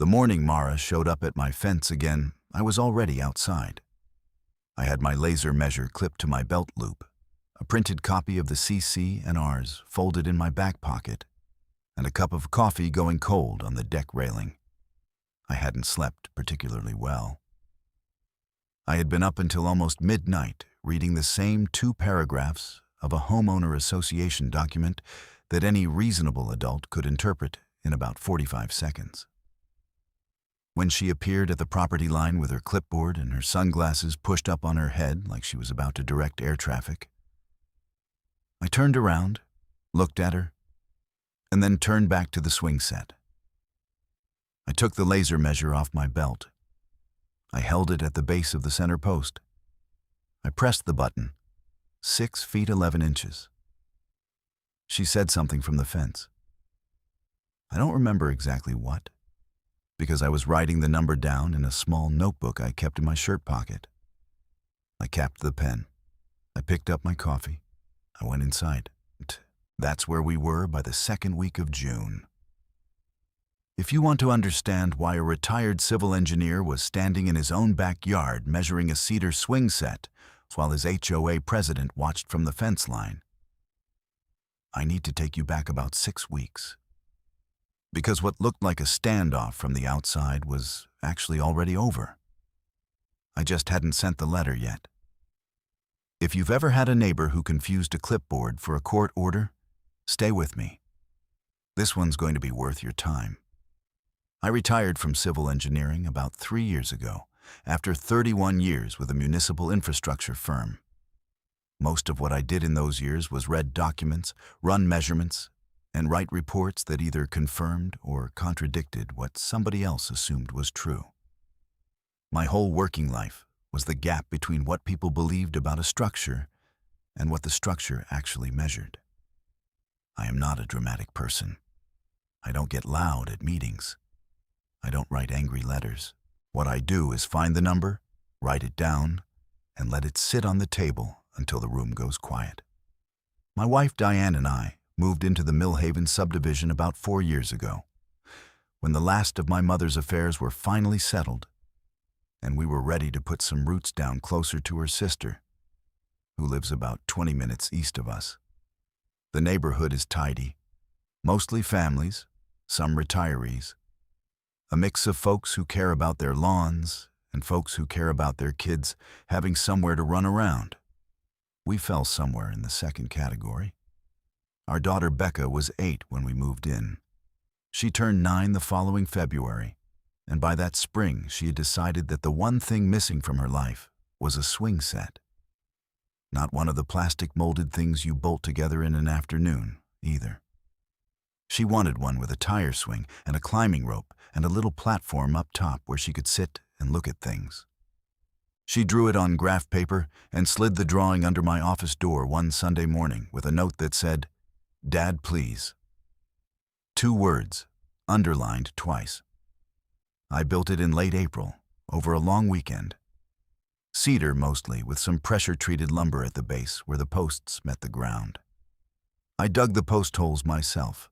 The morning Mara showed up at my fence again, I was already outside. I had my laser measure clipped to my belt loop, a printed copy of the CC and Rs folded in my back pocket, and a cup of coffee going cold on the deck railing. I hadn't slept particularly well. I had been up until almost midnight reading the same 2 paragraphs of a homeowner association document that any reasonable adult could interpret in about 45 seconds. When she appeared at the property line with her clipboard and her sunglasses pushed up on her head like she was about to direct air traffic, I turned around, looked at her, and then turned back to the swing set. I took the laser measure off my belt. I held it at the base of the center post. I pressed the button, 6 feet 11 inches. She said something from the fence. I don't remember exactly what, because I was writing the number down in a small notebook I kept in my shirt pocket. I capped the pen. I picked up my coffee. I went inside. That's where we were by the 2nd week of June. If you want to understand why a retired civil engineer was standing in his own backyard measuring a cedar swing set while his HOA president watched from the fence line, I need to take you back about 6 weeks. Because what looked like a standoff from the outside was actually already over. I just hadn't sent the letter yet. If you've ever had a neighbor who confused a clipboard for a court order, stay with me. This one's going to be worth your time. I retired from civil engineering about 3 years ago, after 31 years with a municipal infrastructure firm. Most of what I did in those years was read documents, run measurements, and write reports that either confirmed or contradicted what somebody else assumed was true. My whole working life was the gap between what people believed about a structure and what the structure actually measured. I am not a dramatic person. I don't get loud at meetings. I don't write angry letters. What I do is find the number, write it down, and let it sit on the table until the room goes quiet. My wife Diane and I moved into the Millhaven subdivision about 4 years ago, when the last of my mother's affairs were finally settled, and we were ready to put some roots down closer to her sister, who lives about 20 minutes east of us. The neighborhood is tidy, mostly families, some retirees, a mix of folks who care about their lawns and folks who care about their kids having somewhere to run around. We fell somewhere in the second category. Our daughter Becca was 8 when we moved in. She turned 9 the following February, and by that spring she had decided that the one thing missing from her life was a swing set. Not one of the plastic molded things you bolt together in an afternoon, either. She wanted one with a tire swing and a climbing rope and a little platform up top where she could sit and look at things. She drew it on graph paper and slid the drawing under my office door one Sunday morning with a note that said, "Dad, please." 2 words, underlined twice. I built it in late April, over a long weekend. Cedar mostly, with some pressure-treated lumber at the base where the posts met the ground. I dug the post holes myself.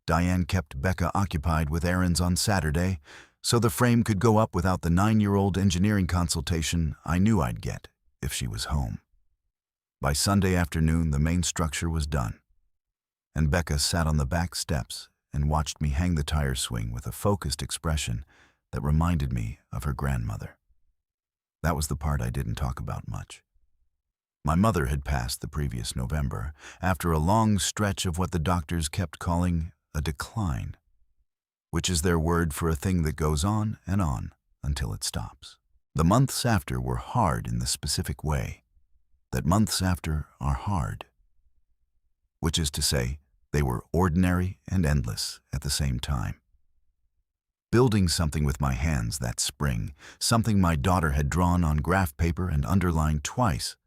Diane kept Becca occupied with errands on Saturday, so the frame could go up without the 9-year-old engineering consultation I knew I'd get if she was home. By Sunday afternoon, the main structure was done, and Becca sat on the back steps and watched me hang the tire swing with a focused expression that reminded me of her grandmother. That was the part I didn't talk about much. My mother had passed the previous November, after a long stretch of what the doctors kept calling a decline, which is their word for a thing that goes on until it stops. The months after were hard in the specific way that months after are hard, which is to say, they were ordinary and endless at the same time. Building something with my hands that spring, something my daughter had drawn on graph paper and underlined twice,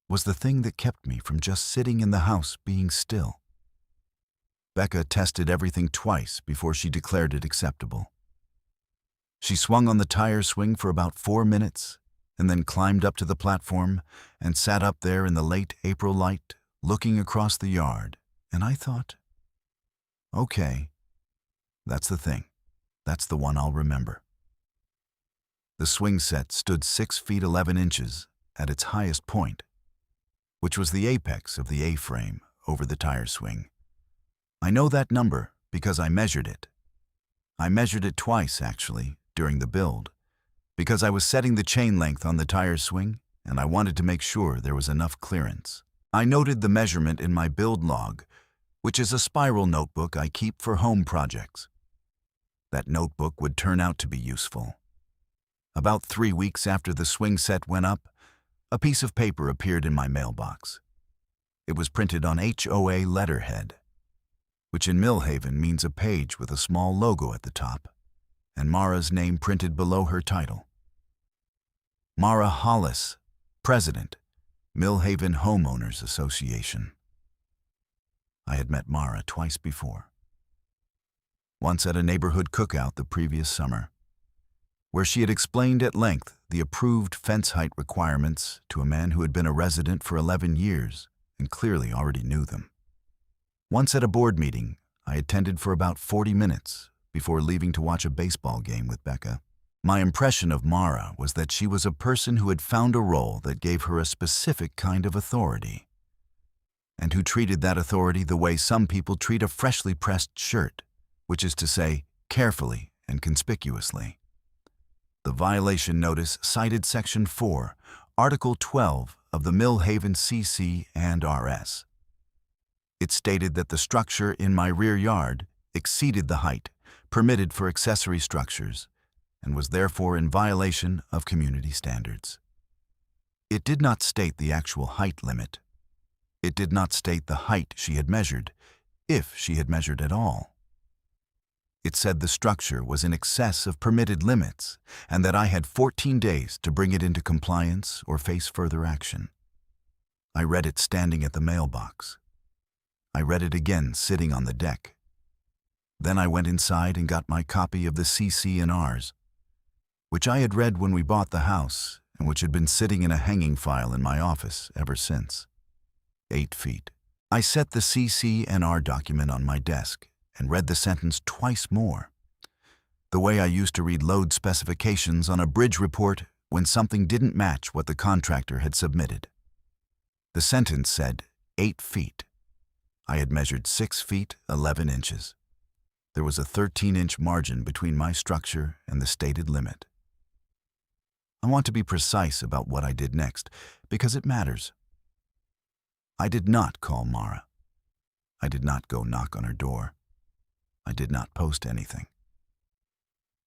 was the thing that kept me from just sitting in the house being still. Becca tested everything twice before she declared it acceptable. She swung on the tire swing for about 4 minutes and then climbed up to the platform and sat up there in the late April light, looking across the yard, and I thought, okay, that's the thing. That's the one I'll remember. The swing set stood 6 feet 11 inches at its highest point, which was the apex of the A-frame over the tire swing. I know that number because I measured it. I measured it twice, actually, during the build, because I was setting the chain length on the tire swing and I wanted to make sure there was enough clearance. I noted the measurement in my build log, which is a spiral notebook I keep for home projects. That notebook would turn out to be useful. About 3 weeks after the swing set went up, a piece of paper appeared in my mailbox. It was printed on HOA letterhead, which in Millhaven means a page with a small logo at the top, and Mara's name printed below her title. Mara Hollis, President, Millhaven Homeowners Association. I had met Mara twice before. Once at a neighborhood cookout the previous summer, where she had explained at length the approved fence height requirements to a man who had been a resident for 11 years and clearly already knew them. Once at a board meeting, I attended for about 40 minutes before leaving to watch a baseball game with Becca. My impression of Mara was that she was a person who had found a role that gave her a specific kind of authority, and who treated that authority the way some people treat a freshly pressed shirt, which is to say, carefully and conspicuously. The violation notice cited Section 4, Article 12 of the Millhaven CC and RS. It stated that the structure in my rear yard exceeded the height permitted for accessory structures and was therefore in violation of community standards. It did not state the actual height limit. It did not state the height she had measured, if she had measured at all. It said the structure was in excess of permitted limits and that I had 14 days to bring it into compliance or face further action. I read it standing at the mailbox. I read it again sitting on the deck. Then I went inside and got my copy of the CC and Rs, which I had read when we bought the house and which had been sitting in a hanging file in my office ever since. 8 feet. I set the CC and R document on my desk and read the sentence twice more, the way I used to read load specifications on a bridge report when something didn't match what the contractor had submitted. The sentence said 8 feet. I had measured 6 feet 11 inches. There was a 13-inch margin between my structure and the stated limit. I want to be precise about what I did next, because it matters. I did not call Mara. I did not go knock on her door. I did not post anything.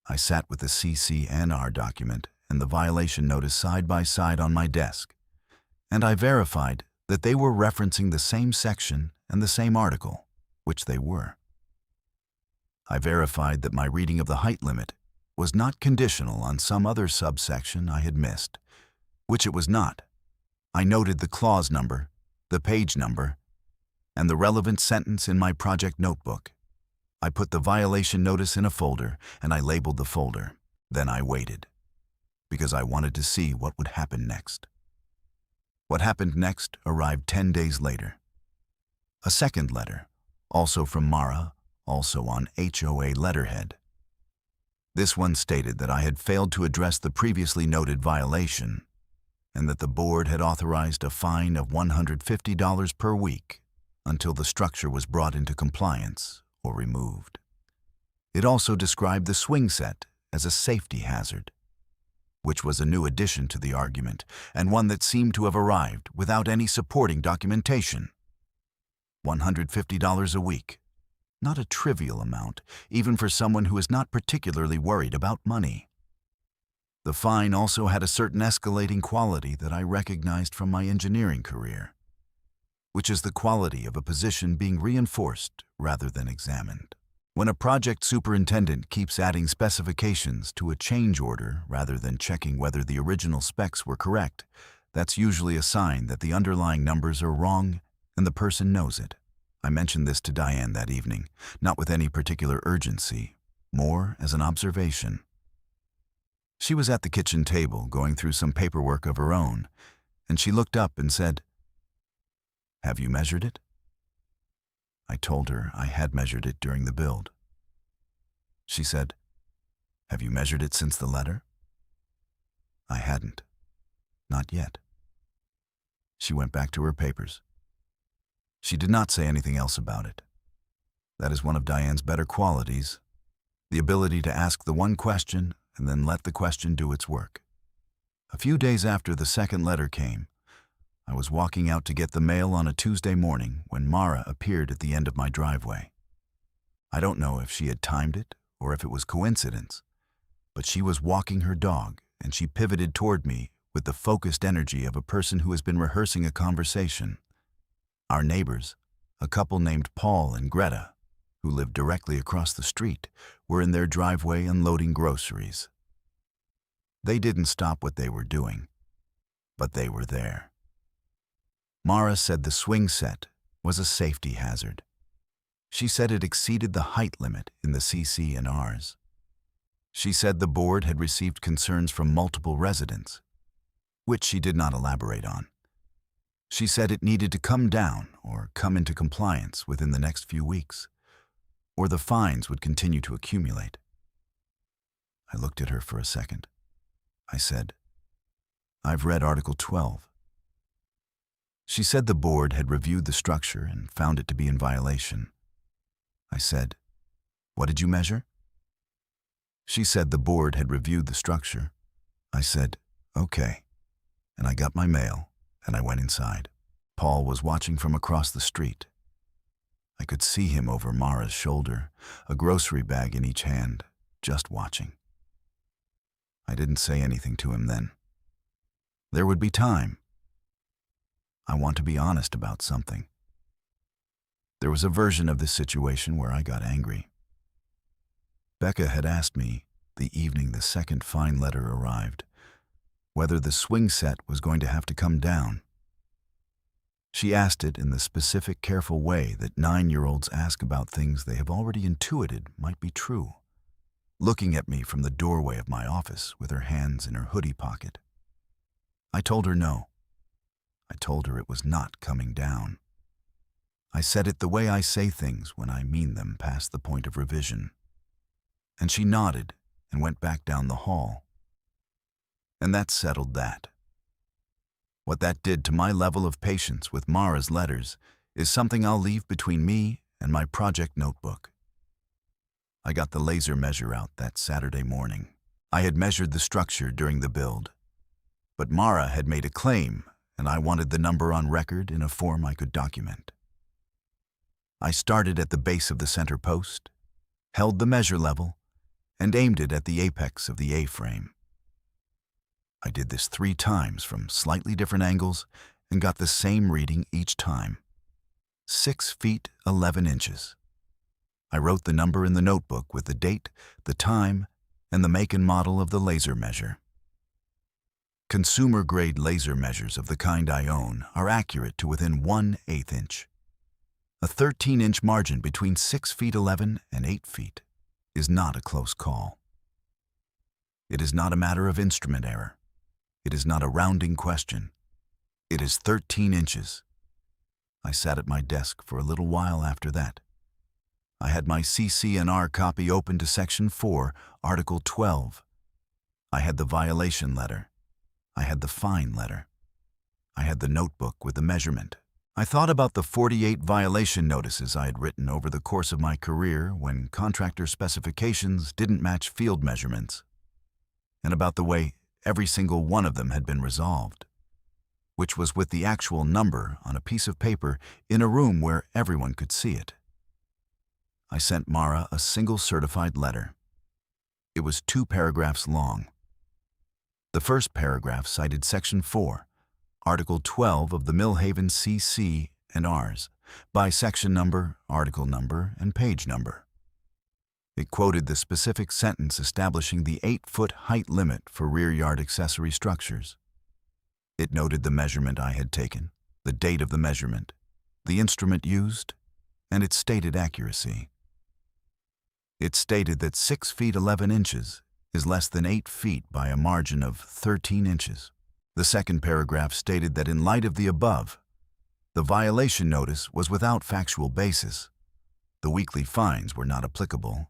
I sat with the CC and R document and the violation notice side by side on my desk, and I verified that they were referencing the same section and the same article, which they were. I verified that my reading of the height limit was not conditional on some other subsection I had missed, which it was not. I noted the clause number, the page number, and the relevant sentence in my project notebook. I put the violation notice in a folder and I labeled the folder. Then I waited, because I wanted to see what would happen next. What happened next arrived 10 days later. A second letter, also from Mara, also on HOA letterhead. This one stated that I had failed to address the previously noted violation and that the board had authorized a fine of $150 per week until the structure was brought into compliance or removed. It also described the swing set as a safety hazard, which was a new addition to the argument and one that seemed to have arrived without any supporting documentation. $150 a week. Not a trivial amount, even for someone who is not particularly worried about money. The fine also had a certain escalating quality that I recognized from my engineering career, which is the quality of a position being reinforced rather than examined. When a project superintendent keeps adding specifications to a change order rather than checking whether the original specs were correct, that's usually a sign that the underlying numbers are wrong and the person knows it. I mentioned this to Diane that evening, not with any particular urgency, more as an observation. She was at the kitchen table going through some paperwork of her own, and she looked up and said, "Have you measured it?" I told her I had measured it during the build. She said, Have you measured it since the letter? I hadn't. Not yet. She went back to her papers. She did not say anything else about it. That is one of Diane's better qualities, the ability to ask the one question and then let the question do its work. A few days after the second letter came, I was walking out to get the mail on a Tuesday morning when Mara appeared at the end of my driveway. I don't know if she had timed it or if it was coincidence, but she was walking her dog and she pivoted toward me with the focused energy of a person who has been rehearsing a conversation. Our neighbors, a couple named Paul and Greta, who lived directly across the street, were in their driveway unloading groceries. They didn't stop what they were doing, but they were there. Mara said the swing set was a safety hazard. She said it exceeded the height limit in the CC and Rs. She said the board had received concerns from multiple residents, which she did not elaborate on. She said it needed to come down or come into compliance within the next few weeks, or the fines would continue to accumulate. I looked at her for a second. I said, "I've read Article 12. She said the board had reviewed the structure and found it to be in violation. I said, "What did you measure?" She said the board had reviewed the structure. I said, "Okay," and I got my mail and I went inside. Paul was watching from across the street. I could see him over Mara's shoulder, a grocery bag in each hand, just watching. I didn't say anything to him then. There would be time. I want to be honest about something. There was a version of this situation where I got angry. Becca had asked me, the evening the second fine letter arrived, whether the swing set was going to have to come down. She asked it in the specific, careful way that 9-year-olds ask about things they have already intuited might be true, looking at me from the doorway of my office with her hands in her hoodie pocket. I told her no. I told her it was not coming down. I said it the way I say things when I mean them past the point of revision. And she nodded and went back down the hall. And that settled that. What that did to my level of patience with Mara's letters is something I'll leave between me and my project notebook. I got the laser measure out that Saturday morning. I had measured the structure during the build, but Mara had made a claim and I wanted the number on record in a form I could document. I started at the base of the center post, held the measure level, and aimed it at the apex of the A-frame. I did this 3 times from slightly different angles and got the same reading each time. 6 feet 11 inches. I wrote the number in the notebook with the date, the time, and the make and model of the laser measure. Consumer-grade laser measures of the kind I own are accurate to within 1/8 inch. A 13-inch margin between 6 feet 11 and 8 feet is not a close call. It is not a matter of instrument error. It is not a rounding question. It is 13 inches. I sat at my desk for a little while after that. I had my CC&R copy open to Section 4, Article 12. I had the violation letter. I had the fine letter. I had the notebook with the measurement. I thought about the 48 violation notices I had written over the course of my career when contractor specifications didn't match field measurements, and about the way every single one of them had been resolved, which was with the actual number on a piece of paper in a room where everyone could see it. I sent Mara a single certified letter. It was 2 paragraphs long. The first paragraph cited Section 4, Article 12 of the Millhaven CC and Rs, by section number, article number, and page number. It quoted the specific sentence establishing the 8-foot height limit for rear yard accessory structures. It noted the measurement I had taken, the date of the measurement, the instrument used, and its stated accuracy. It stated that 6 feet 11 inches is less than 8 feet by a margin of 13 inches. The second paragraph stated that in light of the above, the violation notice was without factual basis, the weekly fines were not applicable,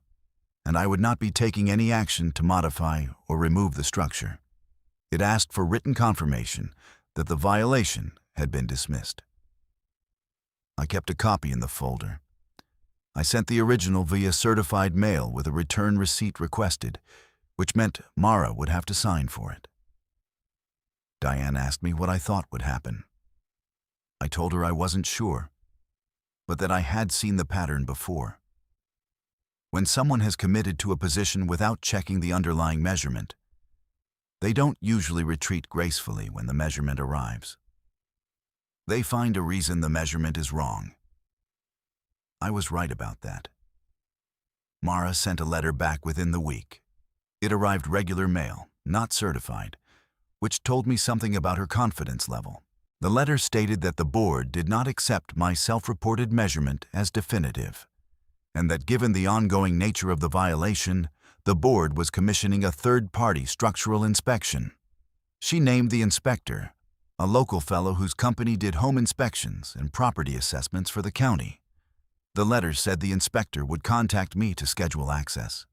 and I would not be taking any action to modify or remove the structure. It asked for written confirmation that the violation had been dismissed. I kept a copy in the folder. I sent the original via certified mail with a return receipt requested, which meant Mara would have to sign for it. Diane asked me what I thought would happen. I told her I wasn't sure, but that I had seen the pattern before. When someone has committed to a position without checking the underlying measurement, they don't usually retreat gracefully when the measurement arrives. They find a reason the measurement is wrong. I was right about that. Mara sent a letter back within the week. It arrived regular mail, not certified, which told me something about her confidence level. The letter stated that the board did not accept my self-reported measurement as definitive, and that given the ongoing nature of the violation, the board was commissioning a third-party structural inspection. She named the inspector, a local fellow whose company did home inspections and property assessments for the county. The letter said the inspector would contact me to schedule access.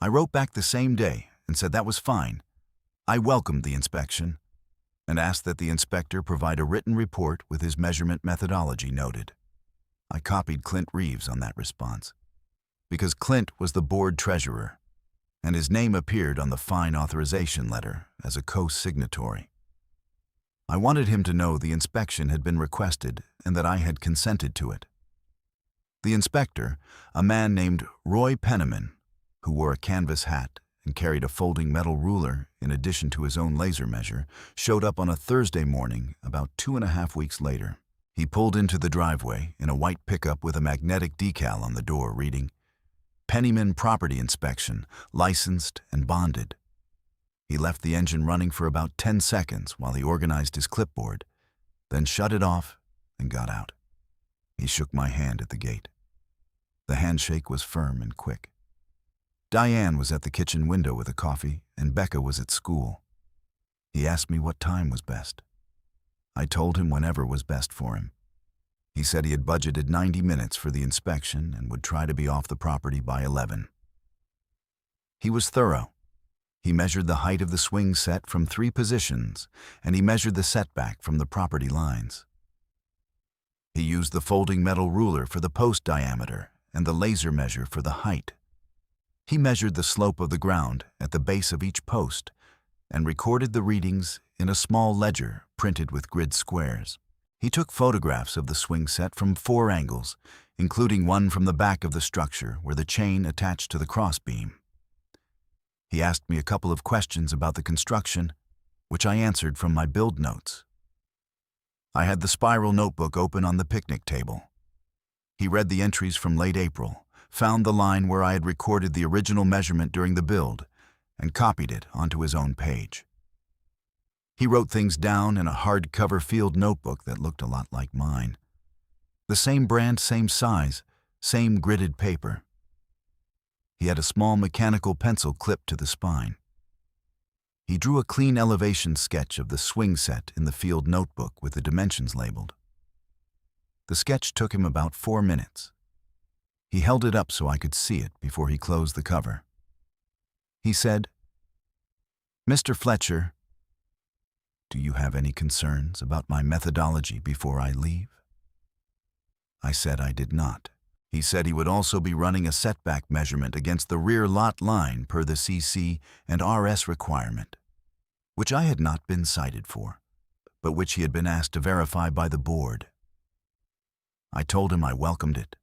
I wrote back the same day and said that was fine. I welcomed the inspection and asked that the inspector provide a written report with his measurement methodology noted. I copied Clint Reeves on that response, because Clint was the board treasurer, and his name appeared on the fine authorization letter as a co-signatory. I wanted him to know the inspection had been requested and that I had consented to it. The inspector, a man named Roy Penniman, who wore a canvas hat and carried a folding metal ruler in addition to his own laser measure, showed up on a Thursday morning about 2.5 weeks later. He pulled into the driveway in a white pickup with a magnetic decal on the door reading, "Penniman Property Inspection, licensed and bonded." He left the engine running for about 10 seconds while he organized his clipboard, then shut it off and got out. He shook my hand at the gate. The handshake was firm and quick. Diane was at the kitchen window with a coffee, and Becca was at school. He asked me what time was best. I told him whenever was best for him. He said he had budgeted 90 minutes for the inspection and would try to be off the property by 11. He was thorough. He measured the height of the swing set from 3 positions, and he measured the setback from the property lines. He used the folding metal ruler for the post diameter and the laser measure for the height. He measured the slope of the ground at the base of each post and recorded the readings in a small ledger printed with grid squares. He took photographs of the swing set from 4 angles, including one from the back of the structure where the chain attached to the crossbeam. He asked me a couple of questions about the construction, which I answered from my build notes. I had the spiral notebook open on the picnic table. He read the entries from late April, found the line where I had recorded the original measurement during the build, and copied it onto his own page. He wrote things down in a hardcover field notebook that looked a lot like mine. The same brand, same size, same gridded paper. He had a small mechanical pencil clipped to the spine. He drew a clean elevation sketch of the swing set in the field notebook with the dimensions labeled. The sketch took him about 4 minutes. He held it up so I could see it before he closed the cover. He said, "Mr. Fletcher, do you have any concerns about my methodology before I leave?" I said I did not. He said he would also be running a setback measurement against the rear lot line per the CC and RS requirement, which I had not been cited for, but which he had been asked to verify by the board. I told him I welcomed it.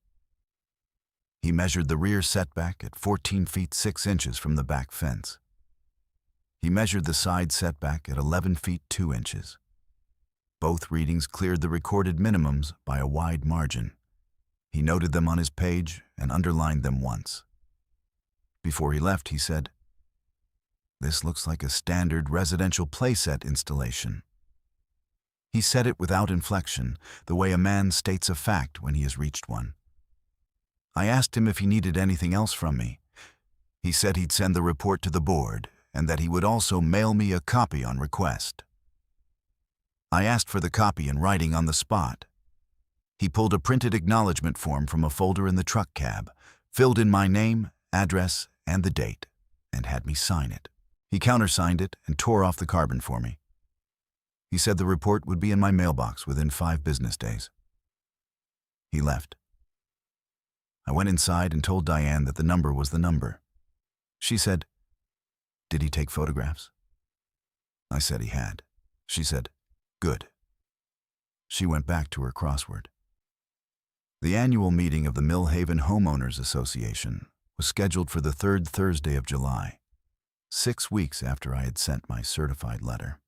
He measured the rear setback at 14 feet 6 inches from the back fence. He measured the side setback at 11 feet 2 inches. Both readings cleared the recorded minimums by a wide margin. He noted them on his page and underlined them once. Before he left, he said, "This looks like a standard residential playset installation." He said it without inflection, the way a man states a fact when he has reached one. I asked him if he needed anything else from me. He said he'd send the report to the board and that he would also mail me a copy on request. I asked for the copy in writing on the spot. He pulled a printed acknowledgement form from a folder in the truck cab, filled in my name, address, and the date and had me sign it. He countersigned it and tore off the carbon for me. He said the report would be in my mailbox within 5 business days. He left. I went inside and told Diane that the number was the number. She said, "Did he take photographs?" I said he had. She said, "Good." She went back to her crossword. The annual meeting of the Millhaven Homeowners Association was scheduled for the 3rd Thursday of July, 6 weeks after I had sent my certified letter.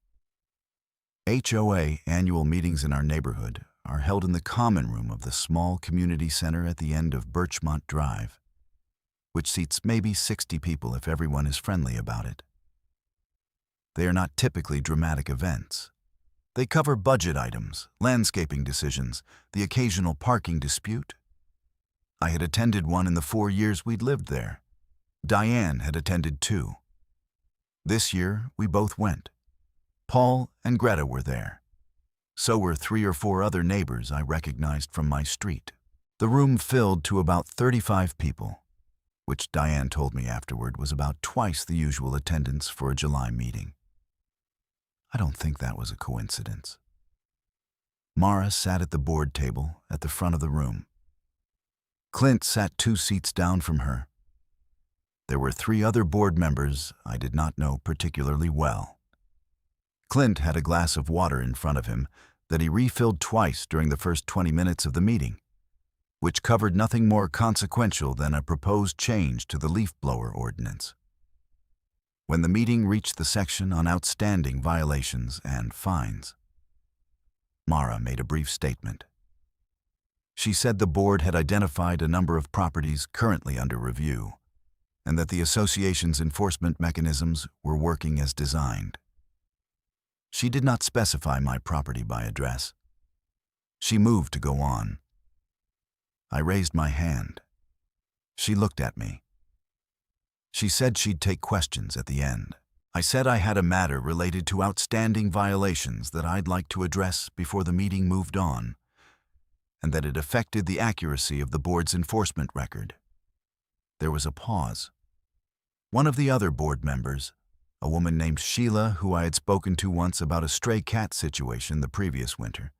HOA annual meetings in our neighborhood are held in the common room of the small community center at the end of Birchmont Drive, which seats maybe 60 people if everyone is friendly about it. They are not typically dramatic events. They cover budget items, landscaping decisions, the occasional parking dispute. I had attended one in the 4 years we'd lived there. Diane had attended 2. This year, we both went. Paul and Greta were there. So were 3 or 4 other neighbors I recognized from my street. The room filled to about 35 people, which Diane told me afterward was about twice the usual attendance for a July meeting. I don't think that was a coincidence. Mara sat at the board table at the front of the room. Clint sat 2 seats down from her. There were 3 other board members I did not know particularly well. Clint had a glass of water in front of him that he refilled twice during the first 20 minutes of the meeting, which covered nothing more consequential than a proposed change to the leaf blower ordinance. When the meeting reached the section on outstanding violations and fines, Mara made a brief statement. She said the board had identified a number of properties currently under review, and that the association's enforcement mechanisms were working as designed. She did not specify my property by address. She moved to go on. I raised my hand. She looked at me. She said she'd take questions at the end. I said I had a matter related to outstanding violations that I'd like to address before the meeting moved on, and that it affected the accuracy of the board's enforcement record. There was a pause. One of the other board members, a woman named Sheila who I had spoken to once about a stray cat situation the previous winter,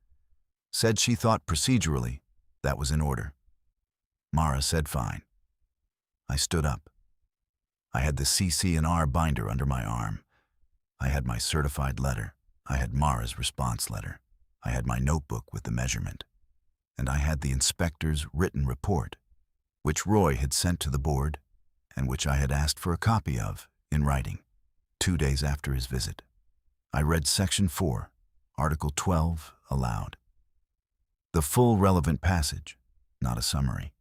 said she thought procedurally that was in order. Mara said fine. I stood up. I had the CC&R binder under my arm. I had my certified letter. I had Mara's response letter. I had my notebook with the measurement. And I had the inspector's written report, which Roy had sent to the board and which I had asked for a copy of in writing 2 days after his visit. I read Section 4, Article 12, aloud. The full relevant passage, not a summary.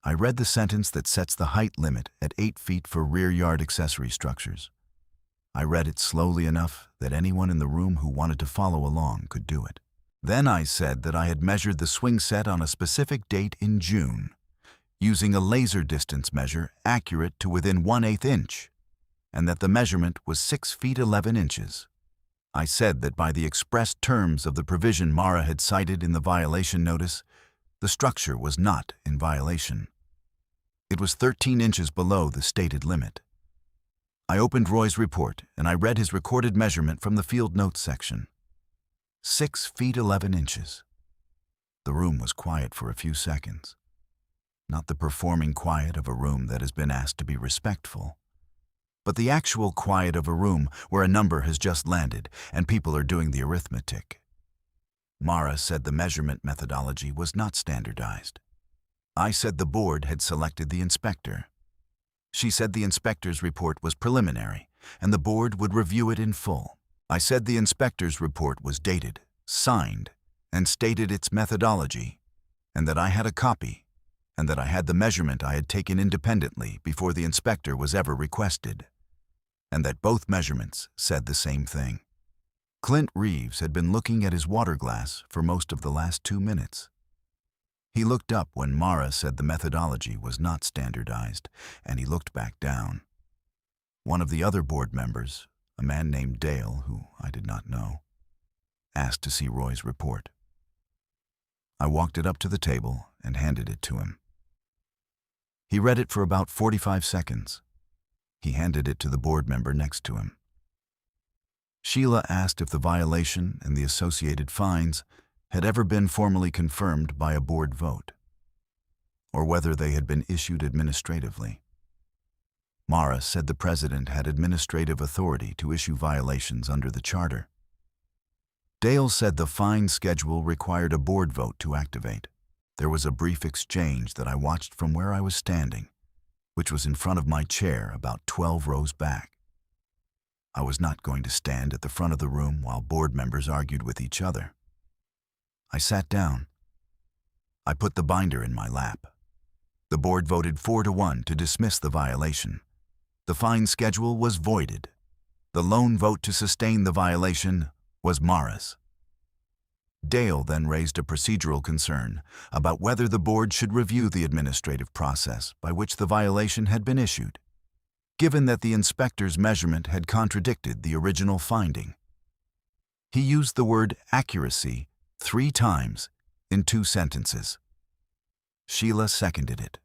I read the sentence that sets the height limit at 8 feet for rear yard accessory structures. I read it slowly enough that anyone in the room who wanted to follow along could do it. Then I said that I had measured the swing set on a specific date in June, using a laser distance measure accurate to within 1/8 inch, and that the measurement was 6 feet 11 inches. I said that by the express terms of the provision Mara had cited in the violation notice, the structure was not in violation. It was 13 inches below the stated limit. I opened Roy's report and I read his recorded measurement from the field notes section. 6 feet 11 inches. The room was quiet for a few seconds. Not the performing quiet of a room that has been asked to be respectful, but the actual quiet of a room where a number has just landed and people are doing the arithmetic. Mara said the measurement methodology was not standardized. I said the board had selected the inspector. She said the inspector's report was preliminary and the board would review it in full. I said the inspector's report was dated, signed, and stated its methodology, and that I had a copy, and that I had the measurement I had taken independently before the inspector was ever requested, and that both measurements said the same thing. Clint Reeves had been looking at his water glass for most of the last 2 minutes. He looked up when Mara said the methodology was not standardized, and he looked back down. One of the other board members, a man named Dale, who I did not know, asked to see Roy's report. I walked it up to the table and handed it to him. He read it for about 45 seconds. He handed it to the board member next to him. Sheila asked if the violation and the associated fines had ever been formally confirmed by a board vote, or whether they had been issued administratively. Mara said the president had administrative authority to issue violations under the charter. Dale said the fine schedule required a board vote to activate. There was a brief exchange that I watched from where I was standing, which was in front of my chair about 12 rows back. I was not going to stand at the front of the room while board members argued with each other. I sat down. I put the binder in my lap. The board voted 4-1 to dismiss the violation. The fine schedule was voided. The lone vote to sustain the violation was Mara's. Dale then raised a procedural concern about whether the board should review the administrative process by which the violation had been issued, given that the inspector's measurement had contradicted the original finding. He used the word accuracy 3 times in 2 sentences. Sheila seconded it.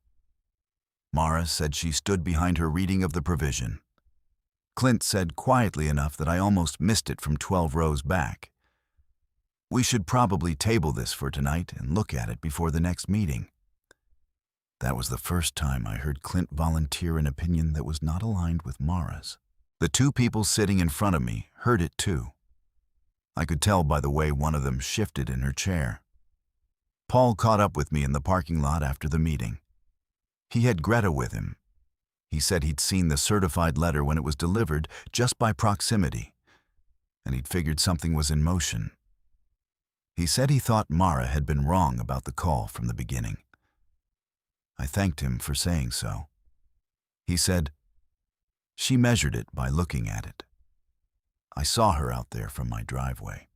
Mara said she stood behind her reading of the provision. Clint said quietly enough that I almost missed it from 12 rows back. We should probably table this for tonight and look at it before the next meeting. That was the first time I heard Clint volunteer an opinion that was not aligned with Mara's. The 2 people sitting in front of me heard it too. I could tell by the way one of them shifted in her chair. Paul caught up with me in the parking lot after the meeting. He had Greta with him. He said he'd seen the certified letter when it was delivered just by proximity, and he'd figured something was in motion. He said he thought Mara had been wrong about the call from the beginning. I thanked him for saying so. He said, "She measured it by looking at it. I saw her out there from my driveway.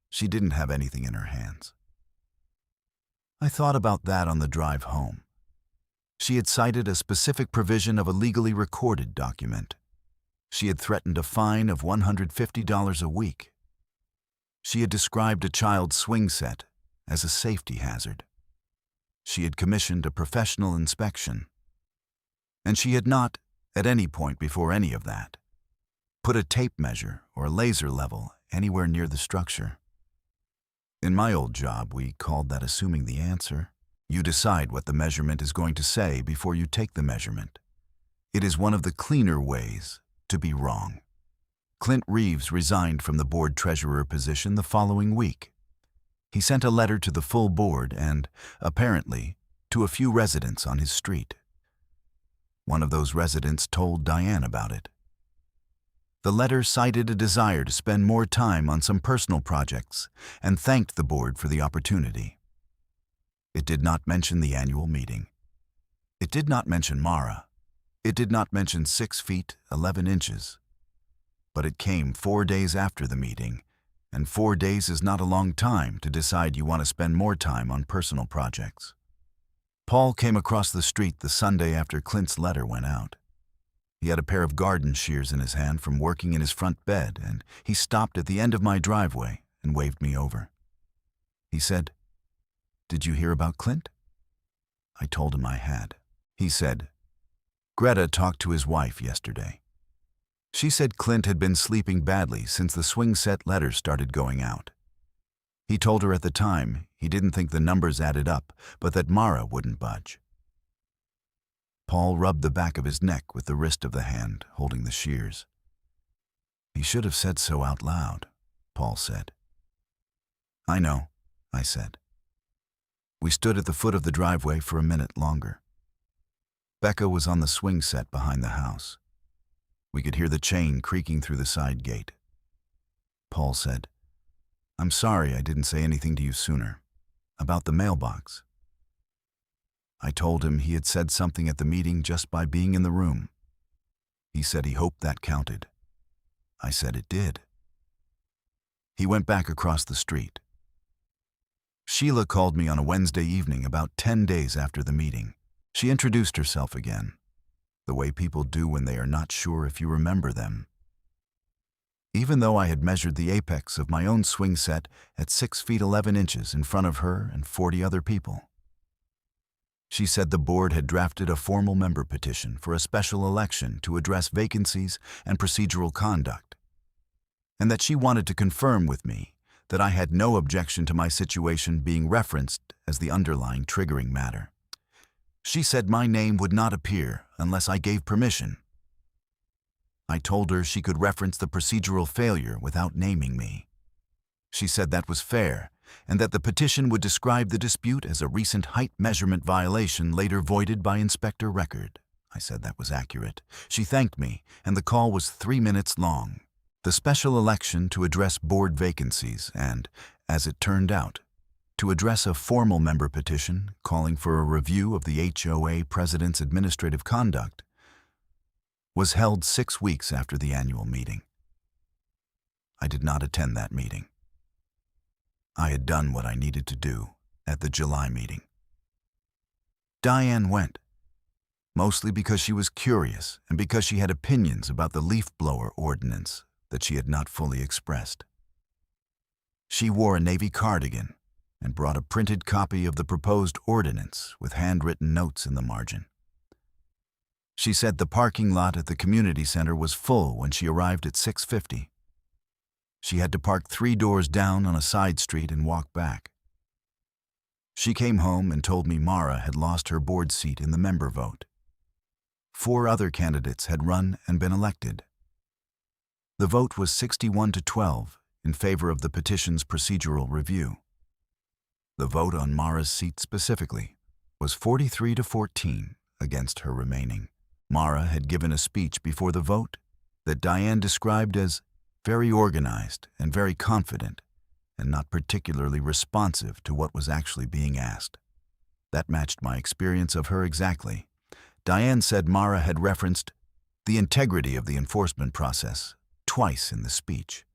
She didn't have anything in her hands." I thought about that on the drive home. She had cited a specific provision of a legally recorded document. She had threatened a fine of $150 a week. She had described a child's swing set as a safety hazard. She had commissioned a professional inspection. And she had not, at any point before any of that, put a tape measure or a laser level anywhere near the structure. In my old job, we called that assuming the answer. You decide what the measurement is going to say before you take the measurement. It is one of the cleaner ways to be wrong. Clint Reeves resigned from the board treasurer position the following week. He sent a letter to the full board and, apparently, to a few residents on his street. One of those residents told Diane about it. The letter cited a desire to spend more time on some personal projects and thanked the board for the opportunity. It did not mention the annual meeting. It did not mention Mara. It did not mention 6 feet, 11 inches. But it came 4 days after the meeting, and 4 days is not a long time to decide you want to spend more time on personal projects. Paul came across the street the Sunday after Clint's letter went out. He had a pair of garden shears in his hand from working in his front bed, and he stopped at the end of my driveway and waved me over. He said, "Did you hear about Clint?" I told him I had. He said, "Greta talked to his wife yesterday. She said Clint had been sleeping badly since the swing set letters started going out. He told her at the time he didn't think the numbers added up, but that Mara wouldn't budge." Paul rubbed the back of his neck with the wrist of the hand holding the shears. "He should have said so out loud," Paul said. "I know," I said. We stood at the foot of the driveway for a minute longer. Becca was on the swing set behind the house. We could hear the chain creaking through the side gate. Paul said, "I'm sorry I didn't say anything to you sooner. About the mailbox." I told him he had said something at the meeting just by being in the room. He said he hoped that counted. I said it did. He went back across the street. Sheila called me on a Wednesday evening about 10 days after the meeting. She introduced herself again, the way people do when they are not sure if you remember them. Even though I had measured the apex of my own swing set at 6 feet 11 inches in front of her and 40 other people. She said the board had drafted a formal member petition for a special election to address vacancies and procedural conduct, and that she wanted to confirm with me that I had no objection to my situation being referenced as the underlying triggering matter. She said my name would not appear unless I gave permission. I told her she could reference the procedural failure without naming me. She said that was fair, and that the petition would describe the dispute as a recent height measurement violation later voided by inspector record. I said that was accurate. She thanked me, and the call was 3 minutes long. The special election to address board vacancies and, as it turned out, to address a formal member petition calling for a review of the HOA president's administrative conduct was held 6 weeks after the annual meeting. I did not attend that meeting. I had done what I needed to do at the July meeting. Diane went, mostly because she was curious and because she had opinions about the leaf blower ordinance that she had not fully expressed. She wore a navy cardigan and brought a printed copy of the proposed ordinance with handwritten notes in the margin. She said the parking lot at the community center was full when she arrived at 6:50. She had to park 3 doors down on a side street and walk back. She came home and told me Mara had lost her board seat in the member vote. 4 other candidates had run and been elected. The vote was 61-12 in favor of the petition's procedural review. The vote on Mara's seat specifically was 43-14 against her remaining. Mara had given a speech before the vote that Diane described as very organized and very confident, and not particularly responsive to what was actually being asked. That matched my experience of her exactly. Diane said Mara had referenced the integrity of the enforcement process twice in the speech,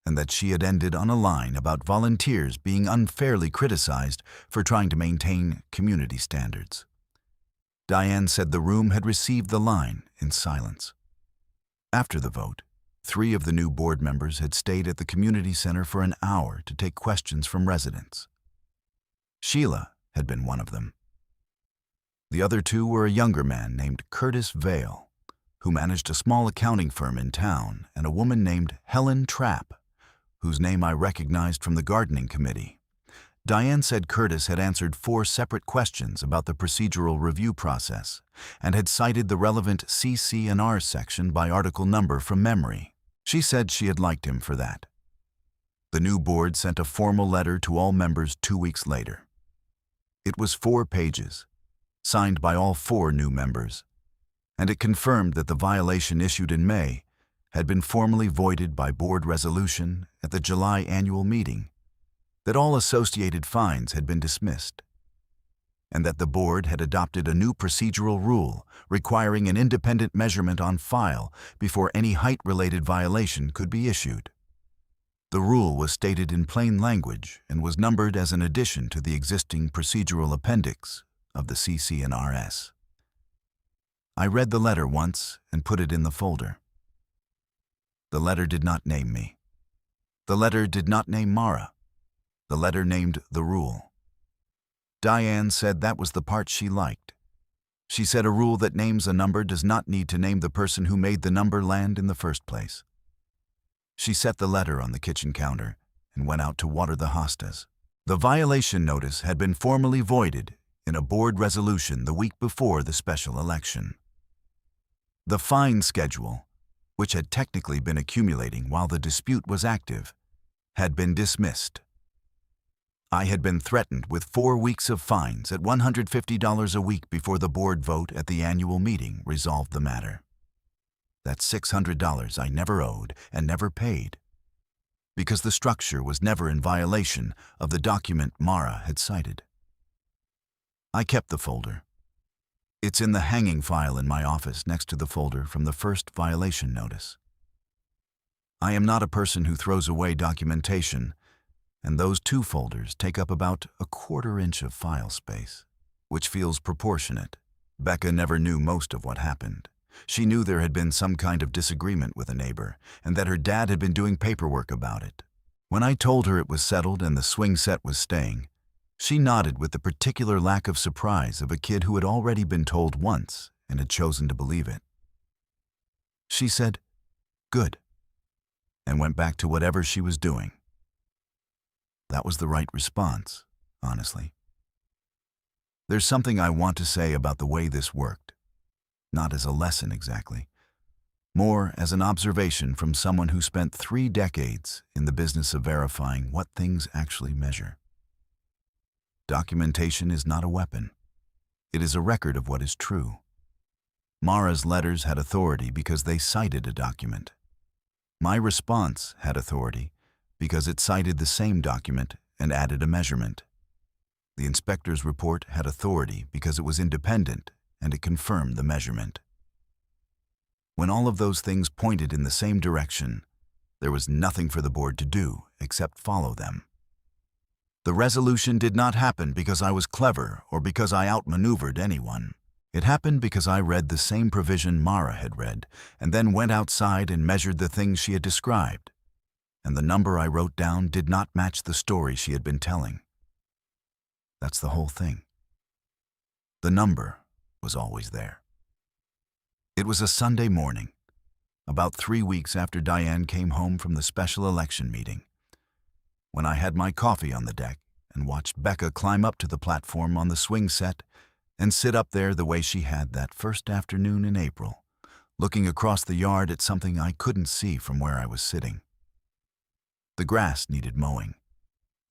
and that she had ended on a line about volunteers being unfairly criticized for trying to maintain community standards. Diane said the room had received the line in silence. After the vote, 3 of the new board members had stayed at the community center for an hour to take questions from residents. Sheila had been one of them. The other 2 were a younger man named Curtis Vale, who managed a small accounting firm in town, and a woman named Helen Trapp, whose name I recognized from the gardening committee. Diane said Curtis had answered 4 separate questions about the procedural review process and had cited the relevant CC&R section by article number from memory. She said she had liked him for that. The new board sent a formal letter to all members 2 weeks later. It was 4 pages, signed by all 4 new members, and it confirmed that the violation issued in May had been formally voided by board resolution at the July annual meeting, that all associated fines had been dismissed, and that the board had adopted a new procedural rule requiring an independent measurement on file before any height-related violation could be issued. The rule was stated in plain language and was numbered as an addition to the existing procedural appendix of the CC&RS. I read the letter once and put it in the folder. The letter did not name me. The letter did not name Mara. The letter named the rule. Diane said that was the part she liked. She said a rule that names a number does not need to name the person who made the number land in the first place. She set the letter on the kitchen counter and went out to water the hostas. The violation notice had been formally voided in a board resolution the week before the special election. The fine schedule, which had technically been accumulating while the dispute was active, had been dismissed. I had been threatened with 4 weeks of fines at $150 a week before the board vote at the annual meeting resolved the matter. That's $600 I never owed and never paid, because the structure was never in violation of the document Mara had cited. I kept the folder. It's in the hanging file in my office next to the folder from the first violation notice. I am not a person who throws away documentation, and those 2 folders take up about a 1/4 inch of file space, which feels proportionate. Becca never knew most of what happened. She knew there had been some kind of disagreement with a neighbor, and that her dad had been doing paperwork about it. When I told her it was settled and the swing set was staying, She nodded with the particular lack of surprise of a kid who had already been told once and had chosen to believe it. She said, "Good," and went back to whatever she was doing. That was the right response, honestly. There's something I want to say about the way this worked, not as a lesson exactly, more as an observation from someone who spent 3 decades in the business of verifying what things actually measure. Documentation is not a weapon. It is a record of what is true. Mara's letters had authority because they cited a document. My response had authority because it cited the same document and added a measurement. The inspector's report had authority because it was independent and it confirmed the measurement. When all of those things pointed in the same direction, there was nothing for the board to do except follow them. The resolution did not happen because I was clever or because I outmaneuvered anyone. It happened because I read the same provision Mara had read and then went outside and measured the things she had described. And the number I wrote down did not match the story she had been telling. That's the whole thing. The number was always there. It was a Sunday morning, about 3 weeks after Diane came home from the special election meeting, when I had my coffee on the deck and watched Becca climb up to the platform on the swing set and sit up there the way she had that first afternoon in April, looking across the yard at something I couldn't see from where I was sitting. The grass needed mowing.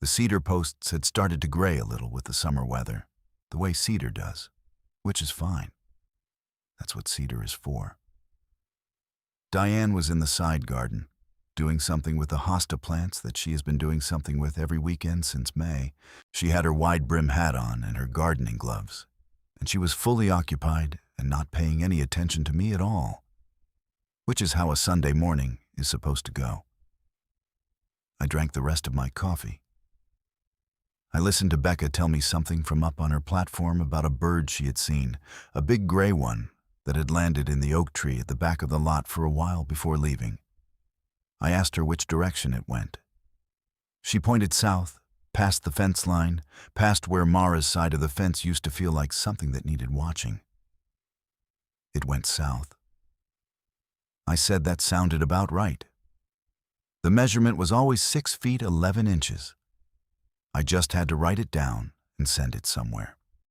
The cedar posts had started to gray a little with the summer weather, the way cedar does, which is fine. That's what cedar is for. Diane was in the side garden, doing something with the hosta plants that she has been doing something with every weekend since May. She had her wide-brim hat on and her gardening gloves, and she was fully occupied and not paying any attention to me at all, which is how a Sunday morning is supposed to go. I drank the rest of my coffee. I listened to Becca tell me something from up on her platform about a bird she had seen, a big gray one that had landed in the oak tree at the back of the lot for a while before leaving. I asked her which direction it went. She pointed south, past the fence line, past where Mara's side of the fence used to feel like something that needed watching. It went south. I said that sounded about right. The measurement was always 6 feet 11 inches. I just had to write it down and send it somewhere.